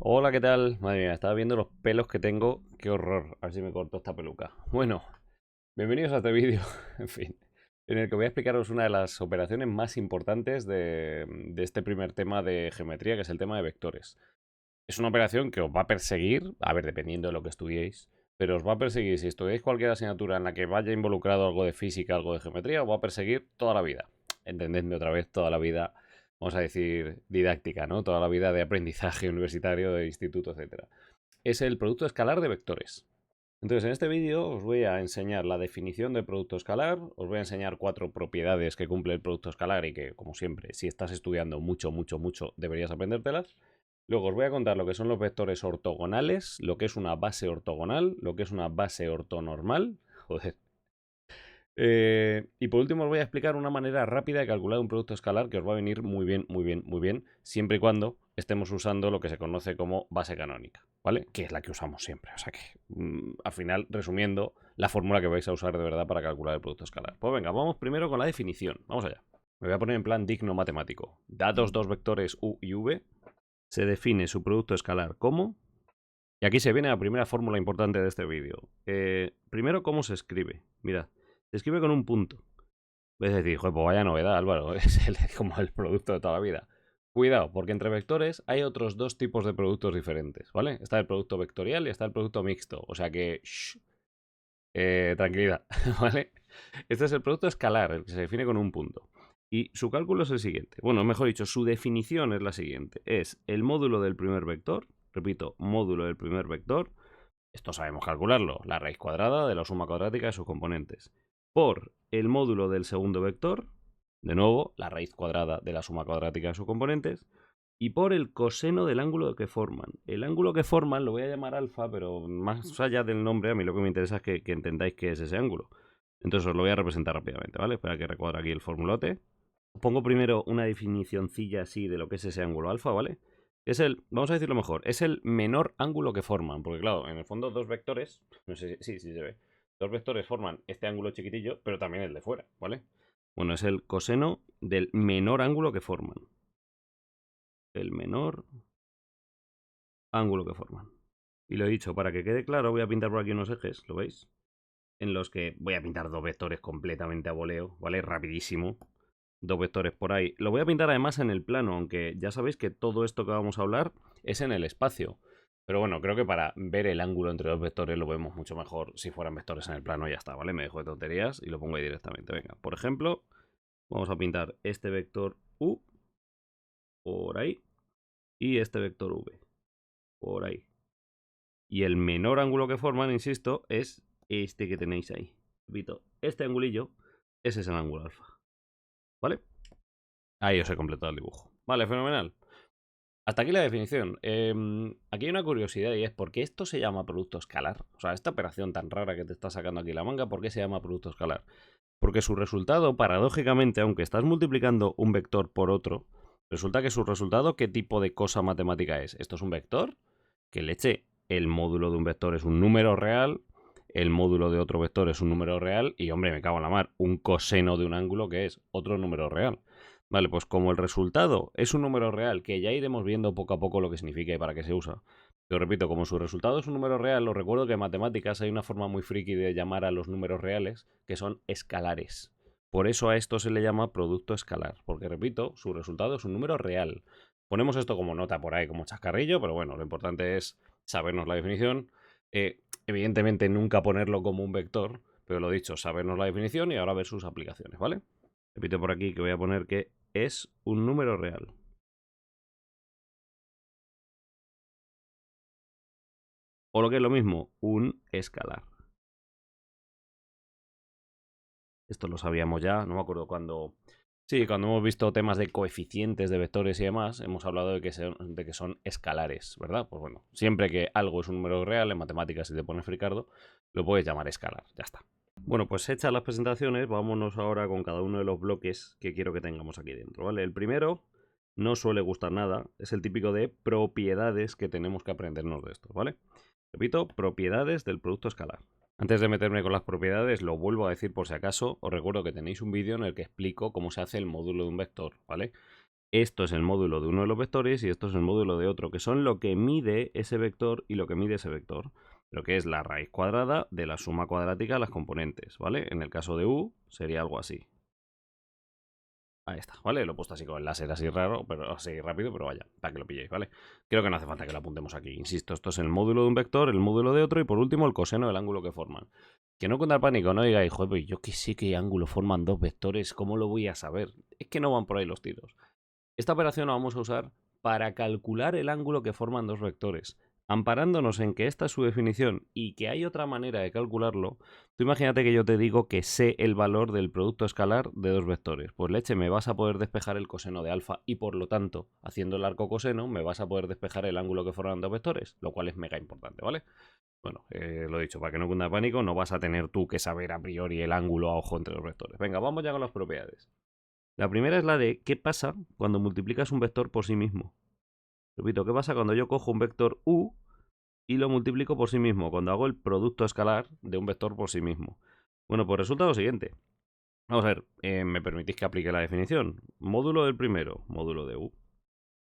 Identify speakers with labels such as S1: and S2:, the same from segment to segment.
S1: Hola, ¿qué tal? Madre mía, estaba viendo los pelos que tengo. Qué horror. A ver si me corto esta peluca. Bueno, bienvenidos a este vídeo, en fin, en el que voy a explicaros una de las operaciones más importantes de este primer tema de geometría, que es el tema de vectores. Es una operación que os va a perseguir, a ver, dependiendo de lo que estudiéis, pero os va a perseguir si estudiáis cualquier asignatura en la que vaya involucrado algo de física, algo de geometría, os va a perseguir toda la vida. Entendedme otra vez, toda la vida, vamos a decir, didáctica, ¿no? Toda la vida de aprendizaje universitario, de instituto, etcétera. Es el producto escalar de vectores. Entonces, en este vídeo os voy a enseñar la definición del producto escalar, os voy a enseñar 4 propiedades que cumple el producto escalar y que, como siempre, si estás estudiando mucho, deberías aprendértelas. Luego os voy a contar lo que son los vectores ortogonales, lo que es una base ortogonal, lo que es una base ortonormal. Joder. Y por último os voy a explicar una manera rápida de calcular un producto escalar que os va a venir muy bien, siempre y cuando estemos usando lo que se conoce como base canónica, ¿vale? Que es la que usamos siempre. O sea que, al final, resumiendo, la fórmula que vais a usar de verdad para calcular el producto escalar. Pues venga, vamos primero con la definición. Vamos allá. Me voy a poner en plan digno matemático. Dados dos vectores u y v, se define su producto escalar como... Y aquí se viene la primera fórmula importante de este vídeo. Primero, ¿cómo se escribe? Mirad, se escribe con un punto. Es decir, joder, pues vaya novedad, Álvaro. Es como el producto de toda la vida. Cuidado, porque entre vectores hay otros dos tipos de productos diferentes, ¿vale? Está el producto vectorial y está el producto mixto. O sea que... tranquilidad, ¿vale? Este es el producto escalar, el que se define con un punto. Y su cálculo es el siguiente. Bueno, mejor dicho, su definición es la siguiente. Es el módulo del primer vector, repito, módulo del primer vector, esto sabemos calcularlo, la raíz cuadrada de la suma cuadrática de sus componentes, por el módulo del segundo vector, de nuevo, la raíz cuadrada de la suma cuadrática de sus componentes, y por el coseno del ángulo que forman. El ángulo que forman lo voy a llamar alfa, pero más allá del nombre, a mí lo que me interesa es que entendáis qué es ese ángulo. Entonces os lo voy a representar rápidamente, ¿vale? Espera que recuadre aquí el formulote. Os pongo primero una definicioncilla así de lo que es ese ángulo alfa, ¿vale? Es el, vamos a decirlo mejor, es el menor ángulo que forman, porque claro, en el fondo dos vectores, no sé si sí se ve, dos vectores forman este ángulo chiquitillo, pero también el de fuera, ¿vale? Bueno, es el coseno del menor ángulo que forman. El menor ángulo que forman. Y lo he dicho, para que quede claro, voy a pintar por aquí unos ejes, ¿lo veis? En los que voy a pintar dos vectores completamente a voleo, ¿vale? Rapidísimo. Dos vectores por ahí. Lo voy a pintar además en el plano, aunque ya sabéis que todo esto que vamos a hablar es en el espacio. Pero bueno, creo que para ver el ángulo entre dos vectores lo vemos mucho mejor si fueran vectores en el plano y ya está, ¿vale? Me dejo de tonterías y lo pongo ahí directamente. Venga, por ejemplo, vamos a pintar este vector U por ahí y este vector V por ahí. Y el menor ángulo que forman, insisto, es este que tenéis ahí. Repito, este angulillo, ese es el ángulo alfa. ¿Vale? Ahí os he completado el dibujo. Vale, fenomenal. Hasta aquí la definición. Aquí hay una curiosidad y es ¿por qué esto se llama producto escalar? O sea, esta operación tan rara que te está sacando aquí la manga, ¿por qué se llama producto escalar? Porque su resultado, paradójicamente, aunque estás multiplicando un vector por otro, resulta que su resultado, ¿qué tipo de cosa matemática es? ¿Esto es un vector? Que leche, el módulo de un vector es un número real, el módulo de otro vector es un número real y, hombre, me cago en la mar, un coseno de un ángulo que es otro número real. Vale, pues como el resultado es un número real, que ya iremos viendo poco a poco lo que significa y para qué se usa. Pero repito, como su resultado es un número real, os recuerdo que en matemáticas hay una forma muy friki de llamar a los números reales, que son escalares. Por eso a esto se le llama producto escalar, porque repito, su resultado es un número real. Ponemos esto como nota por ahí, como chascarrillo, pero bueno, lo importante es sabernos la definición. Evidentemente nunca ponerlo como un vector, pero lo dicho, sabernos la definición y ahora ver sus aplicaciones, ¿vale? Repito por aquí que voy a poner que es un número real. O lo que es lo mismo, un escalar. Esto lo sabíamos ya, no me acuerdo cuándo. Sí, cuando hemos visto temas de coeficientes de vectores y demás, hemos hablado de que son escalares, ¿verdad? Pues bueno, siempre que algo es un número real, en matemáticas, si te pones fricardo, lo puedes llamar escalar, ya está. Bueno, pues hechas las presentaciones, vámonos ahora con cada uno de los bloques que quiero que tengamos aquí dentro, ¿vale? El primero no suele gustar nada, es el típico de propiedades que tenemos que aprendernos de esto, ¿vale? Repito, propiedades del producto escalar. Antes de meterme con las propiedades, lo vuelvo a decir por si acaso, os recuerdo que tenéis un vídeo en el que explico cómo se hace el módulo de un vector, ¿vale? Esto es el módulo de uno de los vectores y esto es el módulo de otro, que son lo que mide ese vector y lo que mide ese vector. Lo que es la raíz cuadrada de la suma cuadrática de las componentes, ¿vale? En el caso de u sería algo así. Ahí está, ¿vale? Lo he puesto así con el láser así raro, pero así rápido, pero vaya, para que lo pilléis, ¿vale? Creo que no hace falta que lo apuntemos aquí. Insisto, esto es el módulo de un vector, el módulo de otro y por último el coseno del ángulo que forman. Que no cunda el pánico, no digáis, joder, pues yo que sé qué ángulo forman dos vectores, ¿cómo lo voy a saber? Es que no van por ahí los tiros. Esta operación la vamos a usar para calcular el ángulo que forman dos vectores. Amparándonos en que esta es su definición y que hay otra manera de calcularlo, tú imagínate que yo te digo que sé el valor del producto escalar de dos vectores. Pues leche, me vas a poder despejar el coseno de alfa y por lo tanto, haciendo el arco coseno, me vas a poder despejar el ángulo que forman dos vectores, lo cual es mega importante, ¿vale? Bueno, lo he dicho, para que no cunda pánico, no vas a tener tú que saber a priori el ángulo a ojo entre los vectores. Venga, vamos ya con las propiedades. La primera es la de qué pasa cuando multiplicas un vector por sí mismo. Repito, ¿qué pasa cuando yo cojo un vector u y lo multiplico por sí mismo? Cuando hago el producto escalar de un vector por sí mismo. Bueno, pues resulta lo siguiente. Vamos a ver, me permitís que aplique la definición. Módulo del primero, módulo de u.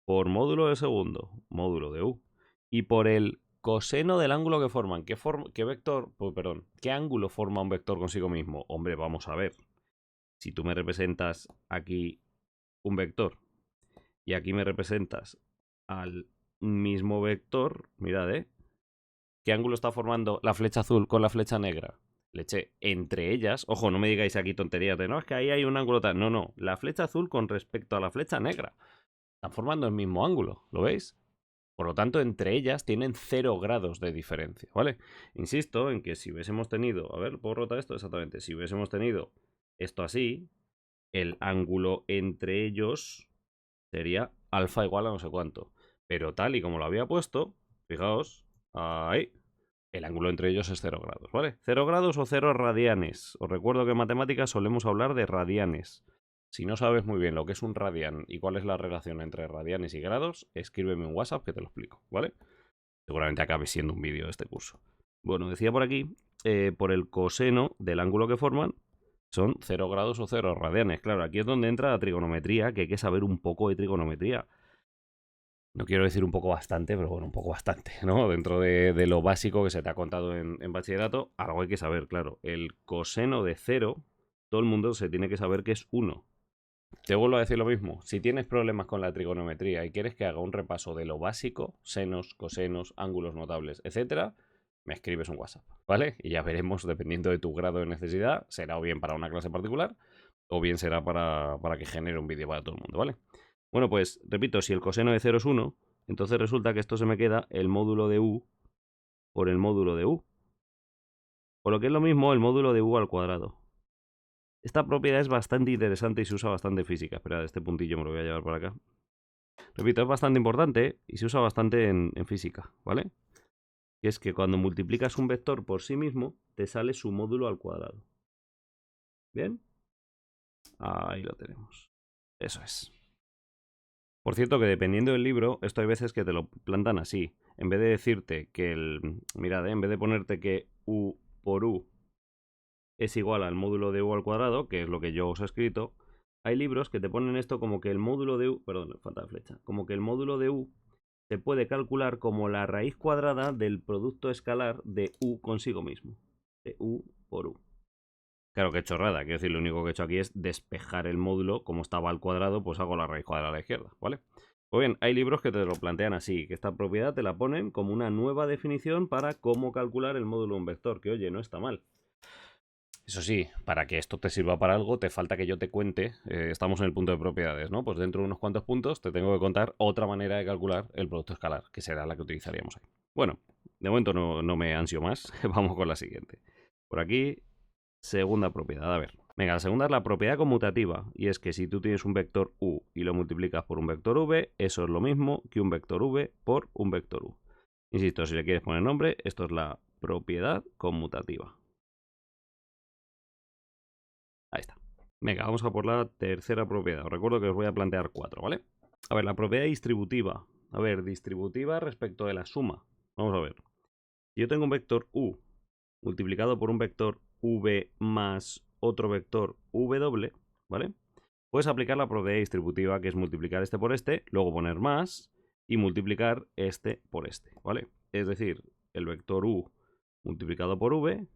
S1: Por módulo del segundo, módulo de u. Y por el coseno del ángulo que forman. ¿Qué vector? Pues, perdón, ¿qué ángulo forma un vector consigo mismo? Hombre, vamos a ver. Si tú me representas aquí un vector y aquí me representas al mismo vector, mirad, ¿qué ángulo está formando la flecha azul con la flecha negra? Leche, entre ellas, ojo, no me digáis aquí tonterías de no, es que ahí hay un ángulo tal. No, no, la flecha azul con respecto a la flecha negra. Están formando el mismo ángulo, ¿lo veis? Por lo tanto, entre ellas tienen 0 grados de diferencia, ¿vale? Insisto en que si hubiésemos tenido, a ver, ¿puedo rotar esto? Exactamente, si hubiésemos tenido esto así, el ángulo entre ellos sería alfa igual a no sé cuánto. Pero tal y como lo había puesto, fijaos, ahí, el ángulo entre ellos es 0 grados, ¿vale? 0 grados o 0 radianes. Os recuerdo que en matemáticas solemos hablar de radianes. Si no sabes muy bien lo que es un radian y cuál es la relación entre radianes y grados, escríbeme un WhatsApp que te lo explico, ¿vale? Seguramente acabe siendo un vídeo de este curso. Bueno, decía por aquí, por el coseno del ángulo que forman, son 0 grados o 0 radianes. Claro, aquí es donde entra la trigonometría, que hay que saber un poco de trigonometría. No quiero decir un poco bastante, pero bueno, un poco bastante, ¿no? Dentro de lo básico que se te ha contado en bachillerato, algo hay que saber, claro. El coseno de 0, todo el mundo se tiene que saber que es 1. Te vuelvo a decir lo mismo. Si tienes problemas con la trigonometría y quieres que haga un repaso de lo básico, senos, cosenos, ángulos notables, etcétera, me escribes un WhatsApp, ¿vale? Y ya veremos, dependiendo de tu grado de necesidad, será o bien para una clase particular o bien será para que genere un vídeo para todo el mundo, ¿vale? Bueno, pues repito, si el coseno de 0 es 1, entonces resulta que esto se me queda el módulo de u por el módulo de u. Por lo que es lo mismo el módulo de u al cuadrado. Esta propiedad es bastante interesante y se usa bastante en física. Espera, este puntillo me lo voy a llevar por acá. Repito, es bastante importante y se usa bastante en física, ¿vale? Y es que cuando multiplicas un vector por sí mismo, te sale su módulo al cuadrado. ¿Bien? Ahí lo tenemos. Eso es. Por cierto, que dependiendo del libro, esto hay veces que te lo plantan así. En vez de decirte que el... Mirad, en vez de ponerte que u por u es igual al módulo de u al cuadrado, que es lo que yo os he escrito, hay libros que te ponen esto como que el módulo de u... Perdón, falta de flecha. Como que el módulo de u se puede calcular como la raíz cuadrada del producto escalar de u consigo mismo. De u por u. Claro, que chorrada. Quiero decir, lo único que he hecho aquí es despejar el módulo. Como estaba al cuadrado, pues hago la raíz cuadrada a la izquierda, ¿vale? Pues bien, hay libros que te lo plantean así, que esta propiedad te la ponen como una nueva definición para cómo calcular el módulo de un vector, que oye, no está mal. Eso sí, para que esto te sirva para algo, te falta que yo te cuente, estamos en el punto de propiedades, ¿no? Pues dentro de unos cuantos puntos te tengo que contar otra manera de calcular el producto escalar, que será la que utilizaríamos ahí. Bueno, de momento no me ansio más, vamos con la siguiente. Por aquí, segunda propiedad, a ver. Venga, la segunda es la propiedad conmutativa, y es que si tú tienes un vector u y lo multiplicas por un vector v, eso es lo mismo que un vector v por un vector u. Insisto, si le quieres poner nombre, esto es la propiedad conmutativa. Ahí está. Venga, vamos a por la tercera propiedad. Os recuerdo que os voy a plantear 4, ¿vale? A ver, la propiedad distributiva. A ver, distributiva respecto de la suma. Vamos a ver. Si yo tengo un vector u multiplicado por un vector v más otro vector w, ¿vale? puedes aplicar la propiedad distributiva, que es multiplicar este por este, luego poner más y multiplicar este por este, ¿vale? Es decir, el vector u multiplicado por v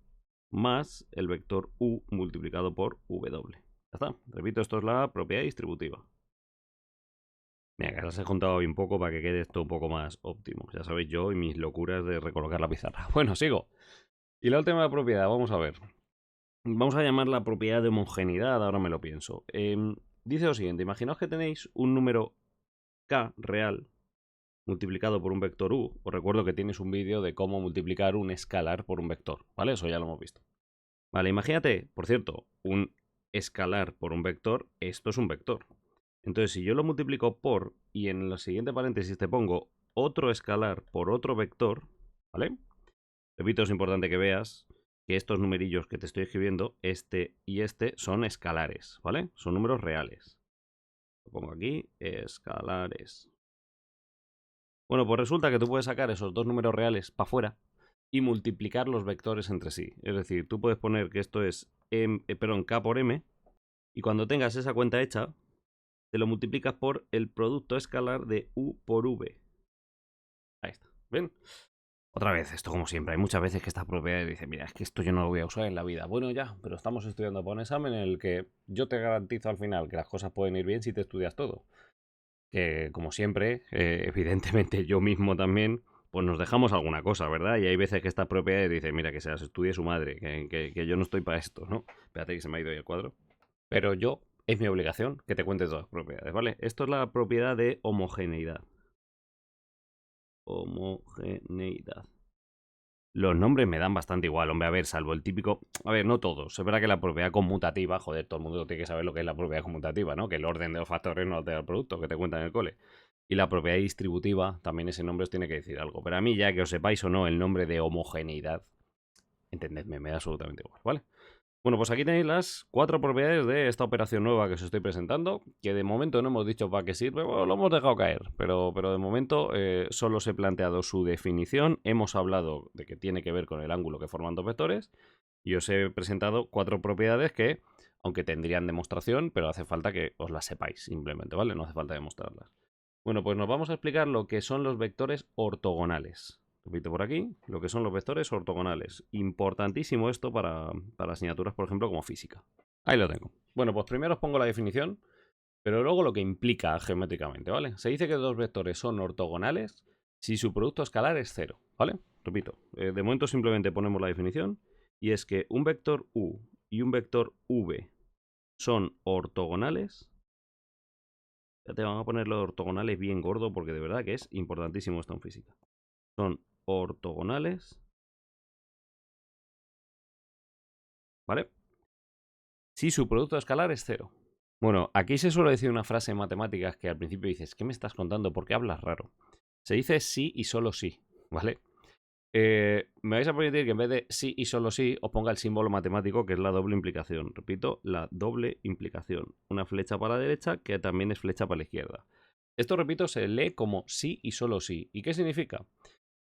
S1: más el vector u multiplicado por w. Ya está. Repito, esto es la propiedad distributiva. Mira, que las he juntado hoy un poco para que quede esto un poco más óptimo. Ya sabéis yo y mis locuras de recolocar la pizarra. Bueno, sigo. Y la última propiedad, vamos a ver. Vamos a llamar la propiedad de homogeneidad, ahora me lo pienso. Dice lo siguiente, imaginaos que tenéis un número k real multiplicado por un vector u. Os recuerdo que tienes un vídeo de cómo multiplicar un escalar por un vector, ¿vale? Eso ya lo hemos visto. Vale, imagínate, por cierto, un escalar por un vector, esto es un vector. Entonces, si yo lo multiplico por, y en el siguiente paréntesis te pongo otro escalar por otro vector, ¿vale? Repito, es importante que veas que estos numerillos que te estoy escribiendo, este y este, son escalares, ¿vale? Son números reales. Lo pongo aquí, escalares. Bueno, pues resulta que tú puedes sacar esos dos números reales para afuera y multiplicar los vectores entre sí. Es decir, tú puedes poner que esto es k por m, y cuando tengas esa cuenta hecha, te lo multiplicas por el producto escalar de u por v. Ahí está. ¿Ven? Otra vez, esto como siempre. Hay muchas veces que estas propiedades dicen, mira, es que esto yo no lo voy a usar en la vida. Bueno, ya, pero estamos estudiando para un examen en el que yo te garantizo al final que las cosas pueden ir bien si te estudias todo. Que como siempre, evidentemente yo mismo también, pues nos dejamos alguna cosa, ¿verdad? Y hay veces que estas propiedades dicen, mira, que se las estudie su madre, que yo no estoy para esto, ¿no? Espérate que se me ha ido ahí el cuadro. Pero yo, es mi obligación que te cuente todas las propiedades, ¿vale? Esto es la propiedad de homogeneidad. Homogeneidad. Los nombres me dan bastante igual, hombre, a ver, salvo el típico... A ver, no todos. Es verdad que la propiedad conmutativa, joder, todo el mundo tiene que saber lo que es la propiedad conmutativa, ¿no? Que el orden de los factores no altera el producto, que te cuentan en el cole. Y la propiedad distributiva, también ese nombre os tiene que decir algo. Pero a mí, ya que os sepáis o no el nombre de homogeneidad, entendedme, me da absolutamente igual, ¿vale? Bueno, pues aquí tenéis las 4 propiedades de esta operación nueva que os estoy presentando, que de momento no hemos dicho para qué sirve, bueno, lo hemos dejado caer, pero de momento solo os he planteado su definición, hemos hablado de que tiene que ver con el ángulo que forman dos vectores, y os he presentado 4 propiedades que, aunque tendrían demostración, pero hace falta que os las sepáis simplemente, ¿vale? No hace falta demostrarlas. Bueno, pues nos vamos a explicar lo que son los vectores ortogonales. Repito por aquí, lo que son los vectores ortogonales. Importantísimo esto para asignaturas, por ejemplo, como física. Ahí lo tengo. Bueno, pues primero os pongo la definición, pero luego lo que implica geométricamente, ¿vale? Se dice que dos vectores son ortogonales si su producto escalar es cero, ¿vale? Repito, de momento simplemente ponemos la definición, y es que un vector u y un vector v son ortogonales. Ya te van a poner los ortogonales bien gordo porque de verdad que es importantísimo esto en física. Son ortogonales, ¿vale? Si su producto escalar es cero. Bueno, aquí se suele decir una frase en matemáticas que al principio dices, ¿qué me estás contando? ¿Por qué hablas raro? Se dice sí y solo sí, ¿vale? Me vais a permitir que en vez de sí y solo sí os ponga el símbolo matemático que es la doble implicación. Repito, la doble implicación. Una flecha para la derecha que también es flecha para la izquierda. Esto, repito, se lee como sí y solo sí. ¿Y qué significa?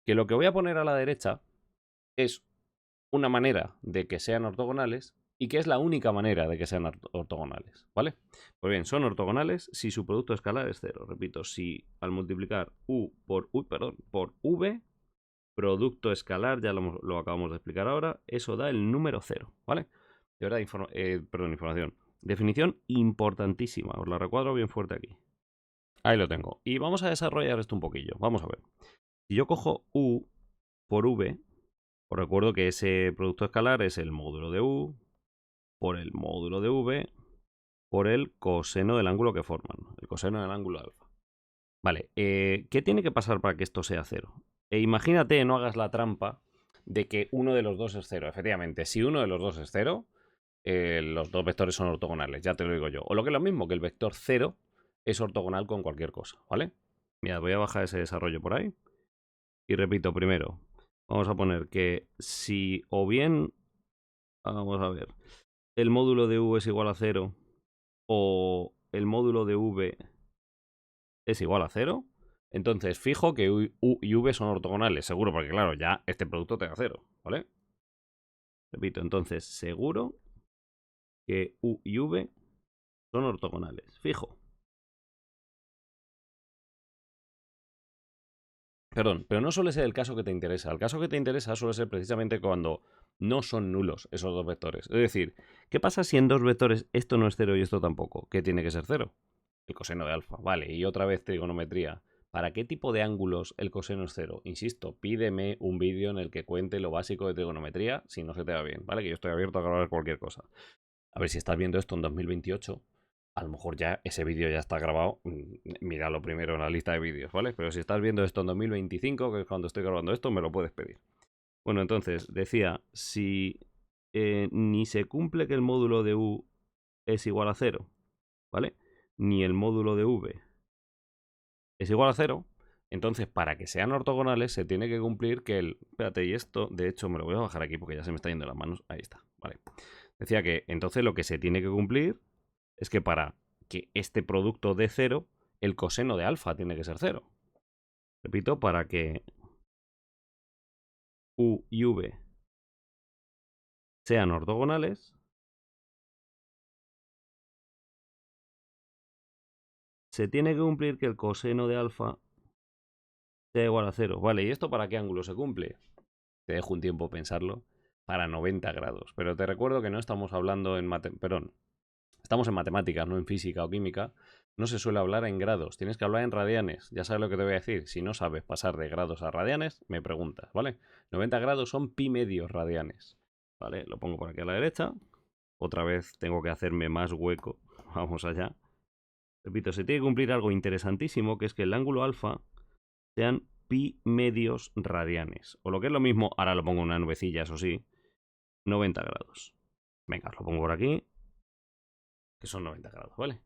S1: Que lo que voy a poner a la derecha es una manera de que sean ortogonales y que es la única manera de que sean ortogonales, ¿vale? Pues bien, son ortogonales si su producto escalar es cero. Repito, si al multiplicar por v, producto escalar, ya lo acabamos de explicar ahora, eso da el número cero, ¿vale? De verdad, información. Definición importantísima, os la recuadro bien fuerte aquí. Ahí lo tengo. Y vamos a desarrollar esto un poquillo. Vamos a ver. Si yo cojo u por v, os recuerdo que ese producto escalar es el módulo de u por el módulo de v por el coseno del ángulo que forman, el coseno del ángulo alfa. Vale, ¿qué tiene que pasar para que esto sea cero? Imagínate, no hagas la trampa de que uno de los dos es cero. Efectivamente, si uno de los dos es cero, los dos vectores son ortogonales, ya te lo digo yo. O lo que es lo mismo, que el vector cero es ortogonal con cualquier cosa, ¿vale? Mira, voy a bajar ese desarrollo por ahí. Y repito, primero, vamos a poner que si o bien, vamos a ver, el módulo de u es igual a 0 o el módulo de v es igual a 0, entonces fijo que u y v son ortogonales, seguro, porque claro, ya este producto te da 0, ¿vale? Repito, entonces seguro que u y v son ortogonales. Fijo. Perdón, pero no suele ser el caso que te interesa. El caso que te interesa suele ser precisamente cuando no son nulos esos dos vectores. Es decir, ¿qué pasa si en dos vectores esto no es 0 y esto tampoco? ¿Qué tiene que ser 0? El coseno de alfa. Vale, y otra vez trigonometría. ¿Para qué tipo de ángulos el coseno es 0? Insisto, pídeme un vídeo en el que cuente lo básico de trigonometría si no se te va bien, ¿vale? Que yo estoy abierto a grabar cualquier cosa. A ver, si estás viendo esto en 2028, a lo mejor ya ese vídeo ya está grabado. Míralo primero en la lista de vídeos, ¿vale? Pero si estás viendo esto en 2025, que es cuando estoy grabando esto, me lo puedes pedir. Bueno, entonces, decía, si ni se cumple que el módulo de U es igual a 0, ¿vale? Ni el módulo de V es igual a 0, entonces para que sean ortogonales se tiene que cumplir que el... Espérate, y esto, de hecho, me lo voy a bajar aquí porque ya se me está yendo las manos. Ahí está, vale. Decía que entonces lo que se tiene que cumplir es que para que este producto dé 0, el coseno de alfa tiene que ser 0. Repito, para que U y V sean ortogonales, se tiene que cumplir que el coseno de alfa sea igual a 0. Vale, ¿y esto para qué ángulo se cumple? Te dejo un tiempo pensarlo. Para 90 grados. Pero te recuerdo que no estamos hablando en estamos en matemáticas, no en física o química. No se suele hablar en grados, tienes que hablar en radianes. Ya sabes lo que te voy a decir. Si no sabes pasar de grados a radianes, me preguntas, ¿vale? 90 grados son pi medios radianes. ¿Vale? Lo pongo por aquí a la derecha. Otra vez tengo que hacerme más hueco. Vamos allá. Repito, se tiene que cumplir algo interesantísimo, que es que el ángulo alfa sean pi medios radianes. O lo que es lo mismo, ahora lo pongo en una nubecilla, eso sí, 90 grados. Venga, os lo pongo por aquí, que son 90 grados, ¿vale?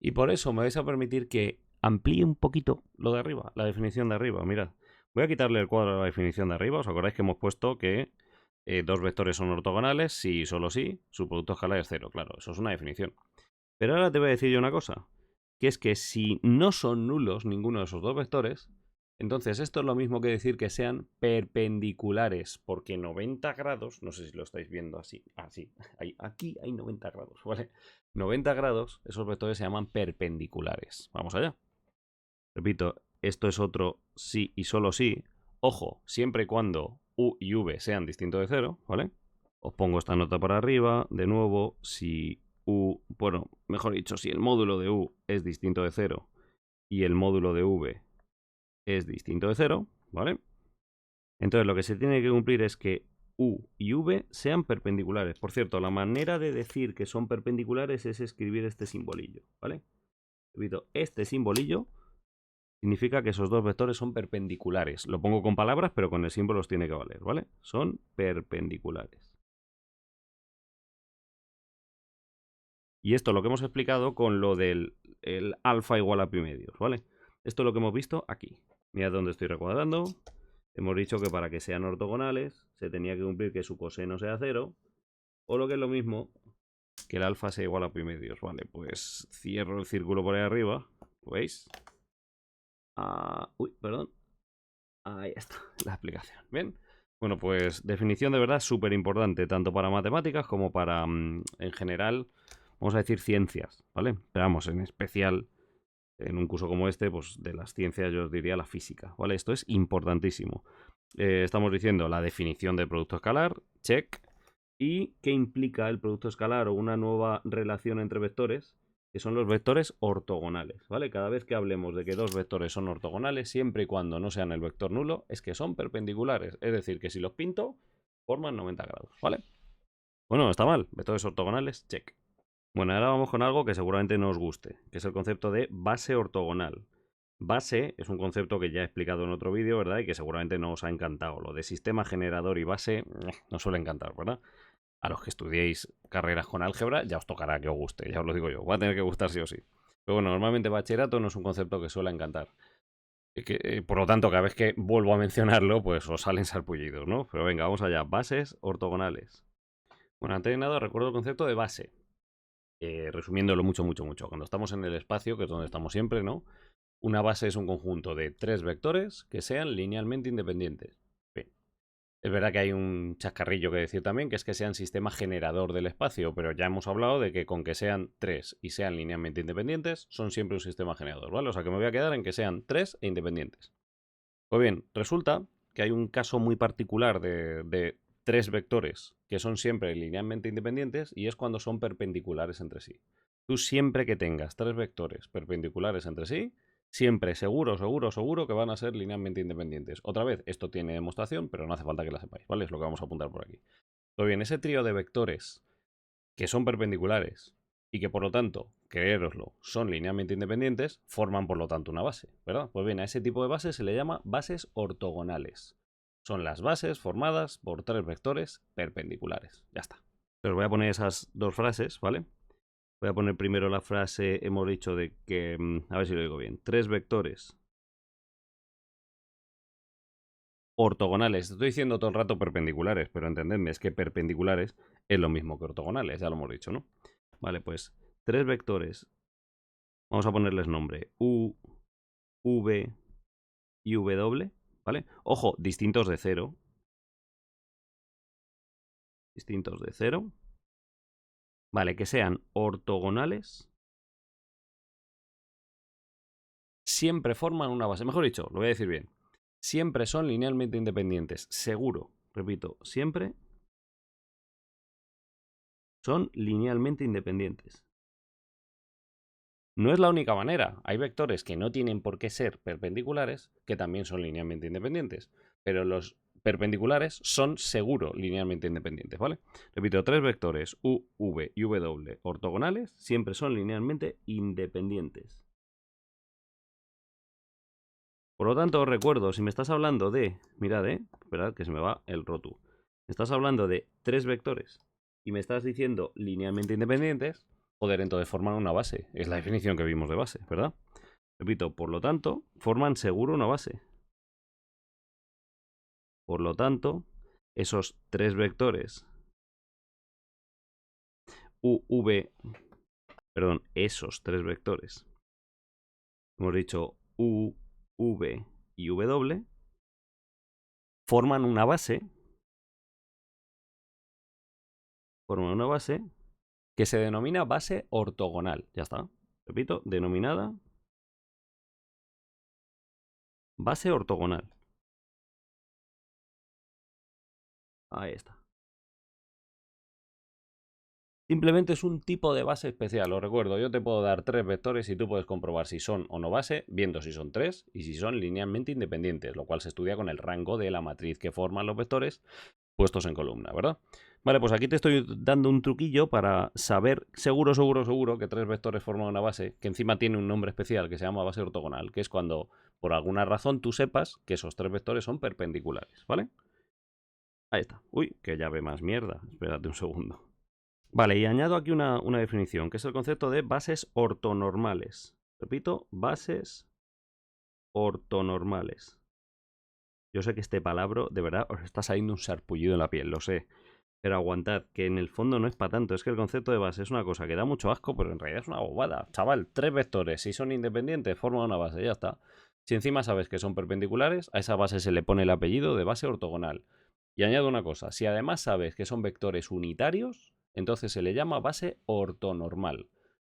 S1: Y por eso me vais a permitir que amplíe un poquito lo de arriba, la definición de arriba. Mirad, voy a quitarle el cuadro a la definición de arriba. ¿Os acordáis que hemos puesto que dos vectores son ortogonales si y solo si su producto escalar es 0? Claro, eso es una definición. Pero ahora te voy a decir yo una cosa, que es que si no son nulos ninguno de esos dos vectores, entonces esto es lo mismo que decir que sean perpendiculares, porque 90 grados, no sé si lo estáis viendo así, aquí hay 90 grados, ¿vale? 90 grados, esos vectores se llaman perpendiculares. Vamos allá. Repito, esto es otro sí y solo sí. Ojo, siempre y cuando U y V sean distintos de 0, ¿vale? Os pongo esta nota para arriba, de nuevo, si U, bueno, mejor dicho, si el módulo de U es distinto de 0 y el módulo de V es distinto de 0, ¿vale? Entonces lo que se tiene que cumplir es que U y V sean perpendiculares. Por cierto, la manera de decir que son perpendiculares es escribir este simbolillo, ¿vale? Repito, este simbolillo significa que esos dos vectores son perpendiculares. Lo pongo con palabras, pero con el símbolo os tiene que valer, ¿vale? Son perpendiculares. Y esto es lo que hemos explicado con lo del alfa igual a pi medios, ¿vale? Esto es lo que hemos visto aquí. Mirad dónde estoy recuadrando. Hemos dicho que para que sean ortogonales se tenía que cumplir que su coseno sea 0. O lo que es lo mismo, que el alfa sea igual a pi medios. Vale, pues cierro el círculo por ahí arriba. ¿Lo veis? Uy, perdón. Ahí está la explicación. ¿Bien? Bueno, pues definición de verdad súper importante, tanto para matemáticas como para, en general, vamos a decir ciencias, ¿vale? Pero vamos, en especial, en un curso como este, pues de las ciencias yo os diría la física, ¿vale? Esto es importantísimo. Estamos diciendo la definición del producto escalar, check, y qué implica el producto escalar o una nueva relación entre vectores, que son los vectores ortogonales, ¿vale? Cada vez que hablemos de que dos vectores son ortogonales, siempre y cuando no sean el vector nulo, es que son perpendiculares. Es decir, que si los pinto, forman 90 grados, ¿vale? Bueno, no está mal. Vectores ortogonales, check. Bueno, ahora vamos con algo que seguramente no os guste, que es el concepto de base ortogonal. Base es un concepto que ya he explicado en otro vídeo, ¿verdad? Y que seguramente no os ha encantado. Lo de sistema generador y base no suele encantar, ¿verdad? A los que estudiéis carreras con álgebra ya os tocará que os guste, ya os lo digo yo. Va a tener que gustar sí o sí. Pero bueno, normalmente bachillerato no es un concepto que suele encantar. Por lo tanto, cada vez que vuelvo a mencionarlo, pues os salen sarpullidos, ¿no? Pero venga, vamos allá. Bases ortogonales. Bueno, antes de nada recuerdo el concepto de base. Resumiéndolo mucho. Cuando estamos en el espacio, que es donde estamos siempre, ¿no? Una base es un conjunto de tres vectores que sean linealmente independientes. Bien. Es verdad que hay un chascarrillo que decir también, que es que sean sistema generador del espacio, pero ya hemos hablado de que con que sean 3 y sean linealmente independientes, son siempre un sistema generador, ¿vale? O sea que me voy a quedar en que sean 3 e independientes. Pues bien, resulta que hay un caso muy particular de 3 vectores que son siempre linealmente independientes y es cuando son perpendiculares entre sí. Tú siempre que tengas 3 vectores perpendiculares entre sí, siempre seguro, seguro, seguro que van a ser linealmente independientes. Otra vez, esto tiene demostración, pero no hace falta que la sepáis, ¿vale? Es lo que vamos a apuntar por aquí. Pues bien, ese trío de vectores que son perpendiculares y que por lo tanto, creéroslo, son linealmente independientes, forman por lo tanto una base, ¿verdad? Pues bien, a ese tipo de bases se le llama bases ortogonales. Son las bases formadas por 3 vectores perpendiculares. Ya está. Os voy a poner esas dos frases, ¿vale? Voy a poner primero la frase, hemos dicho de que, a ver si lo digo bien, 3 vectores ortogonales. Estoy diciendo todo el rato perpendiculares, pero entendedme, es que perpendiculares es lo mismo que ortogonales, ya lo hemos dicho, ¿no? Vale, pues 3 vectores, vamos a ponerles nombre, U, V y W, ¿vale? Ojo, distintos de cero. Distintos de cero. Vale, que sean ortogonales. Siempre forman una base. Mejor dicho, lo voy a decir bien. Siempre son linealmente independientes. Seguro. Repito, siempre son linealmente independientes. No es la única manera. Hay vectores que no tienen por qué ser perpendiculares, que también son linealmente independientes. Pero los perpendiculares son seguro linealmente independientes, ¿vale? Repito, 3 vectores U, V y W ortogonales siempre son linealmente independientes. Por lo tanto, os recuerdo, si me estás hablando de, mirad, esperad que se me va el rotu. Me estás hablando de 3 vectores y me estás diciendo linealmente independientes, joder, entonces forman una base. Es la definición que vimos de base, ¿verdad? Repito, por lo tanto, forman seguro una base. Por lo tanto, esos 3 vectores esos 3 vectores, hemos dicho U, V y W, forman una base que se denomina base ortogonal. Ya está. Repito, denominada base ortogonal. Ahí está. Simplemente es un tipo de base especial, os recuerdo, yo te puedo dar 3 vectores y tú puedes comprobar si son o no base, viendo si son 3 y si son linealmente independientes, lo cual se estudia con el rango de la matriz que forman los vectores puestos en columna, ¿verdad? Vale, pues aquí te estoy dando un truquillo para saber seguro, seguro, seguro que 3 vectores forman una base, que encima tiene un nombre especial que se llama base ortogonal, que es cuando por alguna razón tú sepas que esos 3 vectores son perpendiculares, ¿vale? Ahí está. Uy, que llave más mierda. Espérate un segundo. Vale, y añado aquí una definición, que es el concepto de bases ortonormales. Repito, bases ortonormales. Yo sé que este palabra, de verdad, os está saliendo un sarpullido en la piel, lo sé. Pero aguantad, que en el fondo no es para tanto. Es que el concepto de base es una cosa que da mucho asco, pero en realidad es una bobada. Chaval, 3 vectores, si son independientes, forman una base, ya está. Si encima sabes que son perpendiculares, a esa base se le pone el apellido de base ortogonal. Y añado una cosa, si además sabes que son vectores unitarios, entonces se le llama base ortonormal,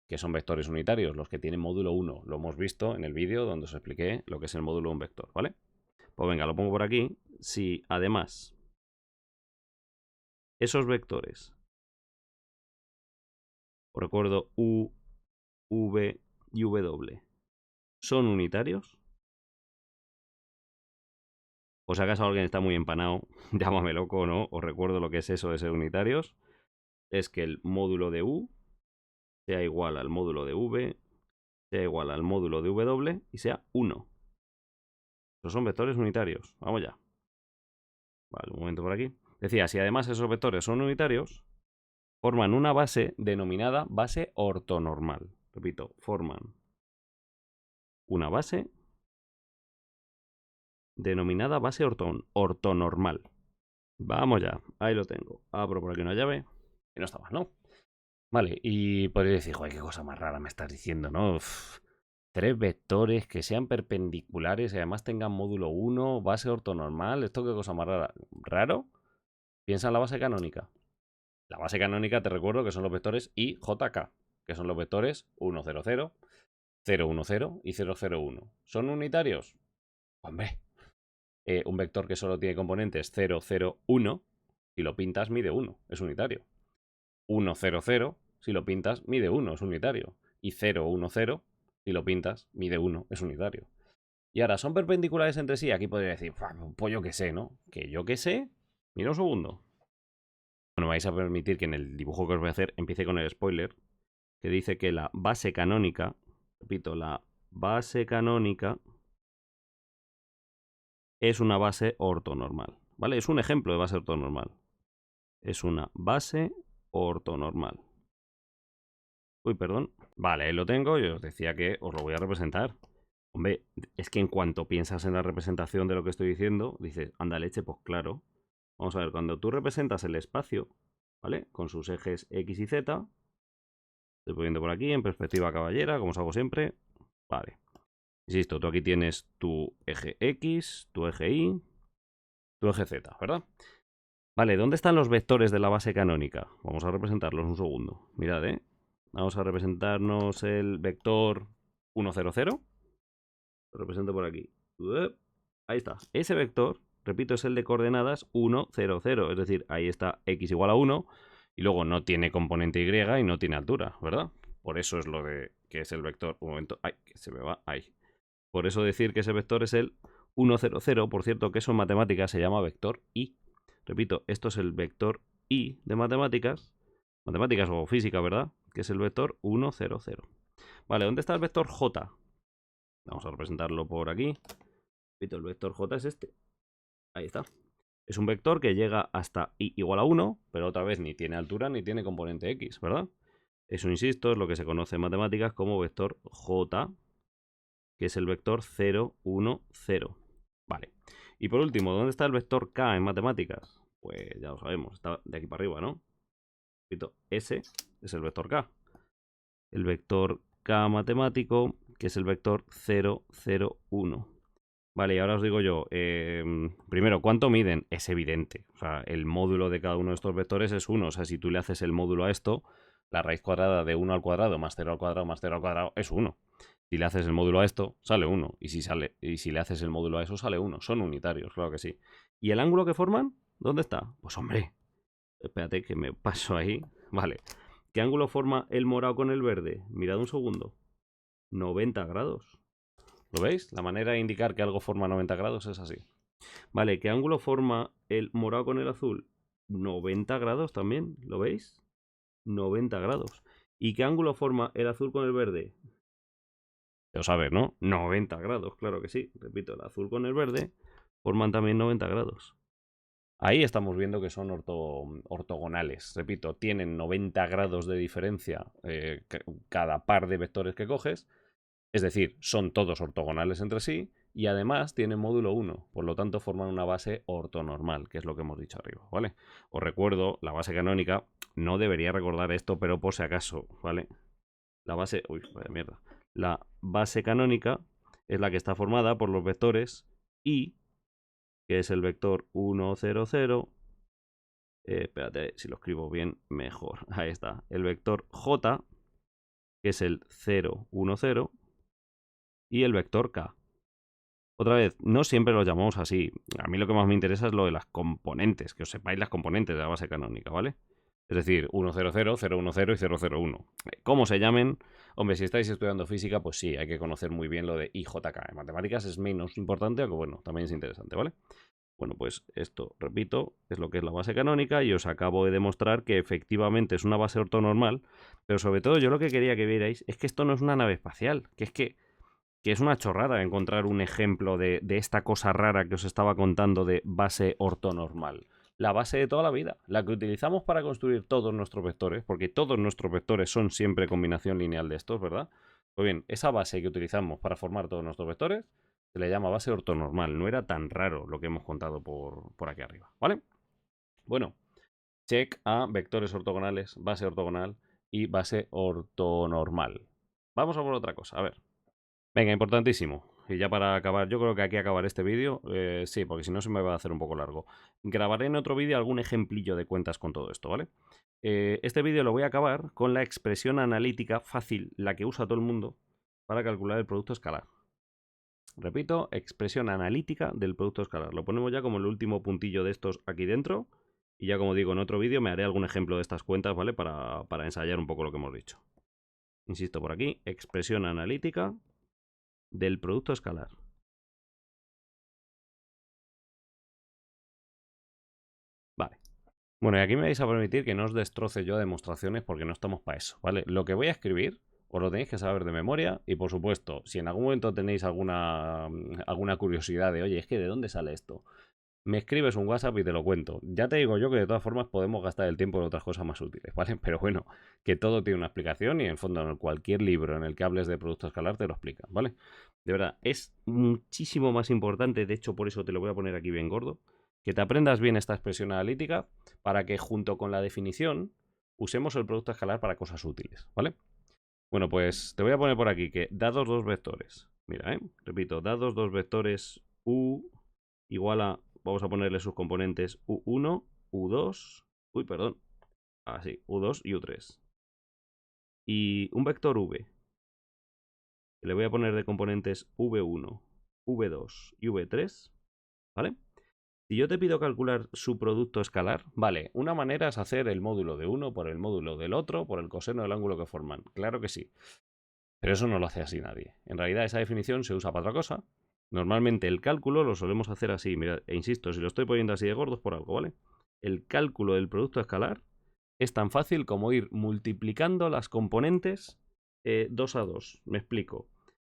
S1: que son vectores unitarios, los que tienen módulo 1. Lo hemos visto en el vídeo donde os expliqué lo que es el módulo de un vector, ¿vale? Pues venga, lo pongo por aquí. Si además esos vectores, os recuerdo U, V y W, son unitarios, o si acaso alguien está muy empanado, llámame loco o no, os recuerdo lo que es eso de ser unitarios, es que el módulo de U sea igual al módulo de V, sea igual al módulo de W y sea 1. Esos son vectores unitarios. Vamos ya. Vale, un momento por aquí. Decía, si además esos vectores son unitarios, forman una base denominada base ortonormal. Repito, forman una base denominada base ortonormal. Vamos ya, ahí lo tengo. Abro por aquí una llave y no está mal, ¿no? Vale, y podéis decir, joder, qué cosa más rara me estás diciendo, ¿no? Uf, 3 vectores que sean perpendiculares y además tengan módulo 1, base ortonormal, esto qué cosa más rara. raro, piensa en la base canónica. La base canónica te recuerdo que son los vectores I, J, K, que son los vectores 1, 0, 0, 0, 1, 0 y 0, 0, 1. ¿Son unitarios? Hombre, un vector que solo tiene componentes 0, 0, 1, si lo pintas mide 1, es unitario. 1, 0, 0, si lo pintas mide 1, es unitario. Y 0, 1, 0, si lo pintas mide 1, es unitario. Y ahora, ¿son perpendiculares entre sí? Aquí podría decir, pues yo qué sé, ¿no? Que yo qué sé. Mira un segundo. Bueno, vais a permitir que en el dibujo que os voy a hacer empiece con el spoiler, que dice que la base canónica, repito, la base canónica es una base ortonormal, ¿vale? Es un ejemplo de base ortonormal. Es una base ortonormal. Uy, perdón. Vale, ahí lo tengo y os decía que os lo voy a representar. Hombre, es que en cuanto piensas en la representación de lo que estoy diciendo, dices, anda leche, pues claro. Vamos a ver, cuando tú representas el espacio, ¿vale? Con sus ejes X y Z, estoy poniendo por aquí en perspectiva caballera, como os hago siempre. Vale. Insisto, tú aquí tienes tu eje X, tu eje Y, tu eje Z, ¿verdad? Vale, ¿dónde están los vectores de la base canónica? Vamos a representarlos un segundo. Mirad, ¿eh? Vamos a representarnos el vector 1, 0, 0. Lo represento por aquí. Ahí está. Ese vector, repito, es el de coordenadas 1, 0, 0. Es decir, ahí está x igual a 1 y luego no tiene componente y y no tiene altura, ¿verdad? Por eso es lo de que es el vector. Un momento. Ay, que se me va. Ahí. Por eso decir que ese vector es el 1, 0, 0. Por cierto, que eso en matemáticas se llama vector y. Repito, esto es el vector y de matemáticas. Matemáticas o física, ¿verdad? Que es el vector 1, 0, 0. Vale, ¿dónde está el vector j? Vamos a representarlo por aquí. Repito, el vector j es este. Ahí está. Es un vector que llega hasta i igual a 1, pero otra vez ni tiene altura ni tiene componente x, ¿verdad? Eso, insisto, es lo que se conoce en matemáticas como vector j, que es el vector 0, 1, 0. Vale. Y por último, ¿dónde está el vector k en matemáticas? Pues ya lo sabemos, está de aquí para arriba, ¿no? Repito, ese es el vector k. El vector k matemático, que es el vector 0, 0, 1. Vale, y ahora os digo yo, primero, ¿cuánto miden? Es evidente. O sea, el módulo de cada uno de estos vectores es 1. O sea, si tú le haces el módulo a esto, la raíz cuadrada de 1 al cuadrado más 0 al cuadrado más 0 al cuadrado es 1. Si le haces el módulo a esto, sale 1. Y si le haces el módulo a eso, sale 1. Son unitarios, claro que sí. ¿Y el ángulo que forman? ¿Dónde está? Pues hombre, espérate que me paso ahí. Vale. ¿Qué ángulo forma el morado con el verde? Mirad un segundo. 90 grados. ¿Lo veis? La manera de indicar que algo forma 90 grados es así. Vale, ¿qué ángulo forma el morado con el azul? 90 grados también, ¿lo veis? 90 grados. ¿Y qué ángulo forma el azul con el verde? Lo sabes, ¿no? 90 grados, claro que sí. Repito, el azul con el verde forman también 90 grados. Ahí estamos viendo que son ortogonales. Repito, tienen 90 grados de diferencia cada par de vectores que coges. Es decir, son todos ortogonales entre sí y además tienen módulo 1. Por lo tanto, forman una base ortonormal, que es lo que hemos dicho arriba, ¿vale? Os recuerdo, la base canónica, no debería recordar esto, pero por si acaso, ¿vale? La base... Uy, vaya mierda. La base canónica es la que está formada por los vectores I, que es el vector 1, 0, 0. Espérate, si lo escribo bien, mejor. Ahí está. El vector J, que es el 0, 1, 0. Y el vector K. Otra vez, no siempre lo llamamos así. A mí lo que más me interesa es lo de las componentes, que os sepáis las componentes de la base canónica, ¿vale? Es decir, 1, 0, 0, 0, 1, 0 y 0, 0, 1. ¿Cómo se llamen? Hombre, si estáis estudiando física, pues sí, hay que conocer muy bien lo de IJK. En matemáticas es menos importante, aunque bueno, también es interesante, ¿vale? Bueno, pues esto, repito, es lo que es la base canónica y os acabo de demostrar que efectivamente es una base ortonormal, pero sobre todo yo lo que quería que vierais es que esto no es una nave espacial, que es una chorrada encontrar un ejemplo de esta cosa rara que os estaba contando de base ortonormal. La base de toda la vida, la que utilizamos para construir todos nuestros vectores, porque todos nuestros vectores son siempre combinación lineal de estos, ¿verdad? Pues bien, esa base que utilizamos para formar todos nuestros vectores se le llama base ortonormal. No era tan raro lo que hemos contado por aquí arriba, ¿vale? Bueno, check a vectores ortogonales, base ortogonal y base ortonormal. Vamos a por otra cosa, a ver. Venga, importantísimo. y ya para acabar, yo creo que aquí acabar este vídeo, sí, porque si no se me va a hacer un poco largo. Grabaré en otro vídeo algún ejemplillo de cuentas con todo esto, ¿vale? Este vídeo lo voy a acabar con la expresión analítica fácil, la que usa todo el mundo, para calcular el producto escalar. Repito, expresión analítica del producto escalar. Lo ponemos ya como el último puntillo de estos aquí dentro. Y ya como digo, en otro vídeo me haré algún ejemplo de estas cuentas, ¿vale? Para ensayar un poco lo que hemos dicho. Insisto por aquí, expresión analítica del producto escalar. Vale. Bueno, y aquí me vais a permitir que no os destroce yo demostraciones porque no estamos para eso, ¿vale? Lo que voy a escribir os lo tenéis que saber de memoria y, por supuesto, si en algún momento tenéis alguna curiosidad de, oye, es que ¿de dónde sale esto? Me escribes un WhatsApp y te lo cuento. Ya te digo yo que de todas formas podemos gastar el tiempo en otras cosas más útiles, ¿vale? Pero bueno, que todo tiene una explicación y en el fondo en cualquier libro en el que hables de producto escalar te lo explican, ¿vale? De verdad, es muchísimo más importante, de hecho por eso te lo voy a poner aquí bien gordo, que te aprendas bien esta expresión analítica para que junto con la definición usemos el producto escalar para cosas útiles, ¿vale? Bueno, pues te voy a poner por aquí que dados dos vectores, mira, repito, dados dos vectores u igual a, vamos a ponerle sus componentes u1, u2, uy, perdón, así, u2 y u3. Y un vector v, que le voy a poner de componentes v1, v2 y v3, ¿vale? Si yo te pido calcular su producto escalar, vale, una manera es hacer el módulo de uno por el módulo del otro por el coseno del ángulo que forman. Claro que sí. Pero eso no lo hace así nadie. En realidad esa definición se usa para otra cosa. Normalmente el cálculo lo solemos hacer así. Mira, e insisto, si lo estoy poniendo así de gordos por algo, ¿vale? El cálculo del producto escalar es tan fácil como ir multiplicando las componentes 2 a 2. Me explico.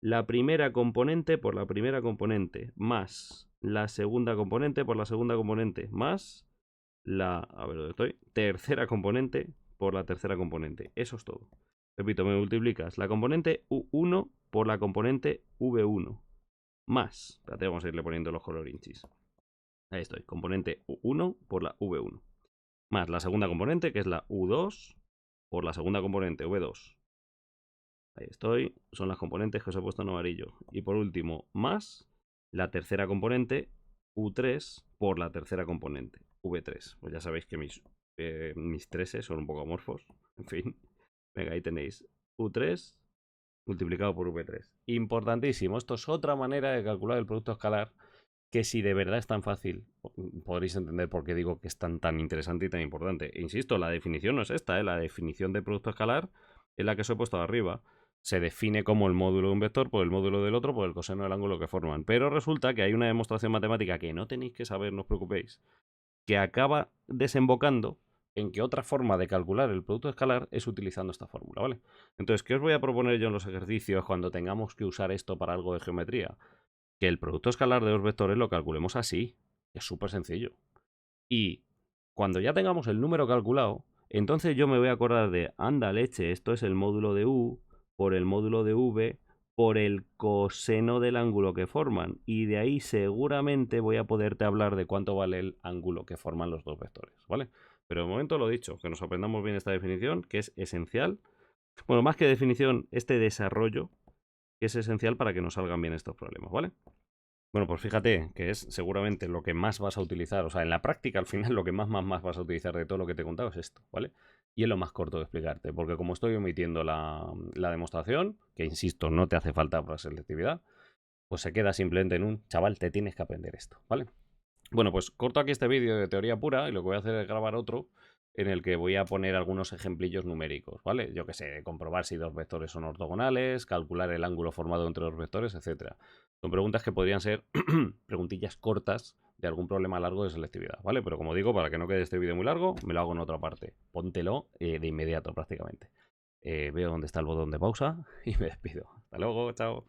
S1: La primera componente por la primera componente más la segunda componente por la segunda componente más la, a ver dónde estoy, tercera componente por la tercera componente. Eso es todo. Repito, me multiplicas la componente U1 por la componente V1 más, espérate, vamos a irle poniendo los colorinchis. Ahí estoy, componente U1 por la V1 más la segunda componente, que es la U2 por la segunda componente V2. Ahí estoy, son las componentes que os he puesto en amarillo. Y por último, más la tercera componente U3 por la tercera componente V3. Pues ya sabéis que mis 3 son un poco amorfos. En fin, venga, ahí tenéis U3 multiplicado por V3. Importantísimo, esto es otra manera de calcular el producto escalar que si de verdad es tan fácil, podréis entender por qué digo que es tan interesante y tan importante. E insisto, la definición no es esta, la definición de producto escalar es la que os he puesto arriba. Se define como el módulo de un vector por el módulo del otro por el coseno del ángulo que forman. Pero resulta que hay una demostración matemática que no tenéis que saber, no os preocupéis, que acaba desembocando en que otra forma de calcular el producto escalar es utilizando esta fórmula, ¿vale? Entonces, ¿qué os voy a proponer yo en los ejercicios cuando tengamos que usar esto para algo de geometría? Que el producto escalar de dos vectores lo calculemos así. Es súper sencillo. Y cuando ya tengamos el número calculado, entonces yo me voy a acordar de, anda leche, esto es el módulo de u por el módulo de v por el coseno del ángulo que forman. Y de ahí seguramente voy a poderte hablar de cuánto vale el ángulo que forman los dos vectores, ¿vale? Pero de momento lo dicho, que nos aprendamos bien esta definición, que es esencial. Bueno, más que definición, este desarrollo, que es esencial para que nos salgan bien estos problemas, ¿vale? Bueno, pues fíjate que es seguramente lo que más vas a utilizar, o sea, en la práctica al final lo que más vas a utilizar de todo lo que te he contado es esto, ¿vale? Y es lo más corto de explicarte, porque como estoy omitiendo la demostración, que insisto, no te hace falta para selectividad, pues se queda simplemente en un, chaval, te tienes que aprender esto, ¿vale? Bueno, pues corto aquí este vídeo de teoría pura y lo que voy a hacer es grabar otro en el que voy a poner algunos ejemplillos numéricos, ¿vale? Yo que sé, comprobar si dos vectores son ortogonales, calcular el ángulo formado entre los vectores, etc. Son preguntas que podrían ser preguntillas cortas de algún problema largo de selectividad, ¿vale? Pero como digo, para que no quede este vídeo muy largo, me lo hago en otra parte. Póntelo de inmediato prácticamente. Veo dónde está el botón de pausa y me despido. Hasta luego, chao.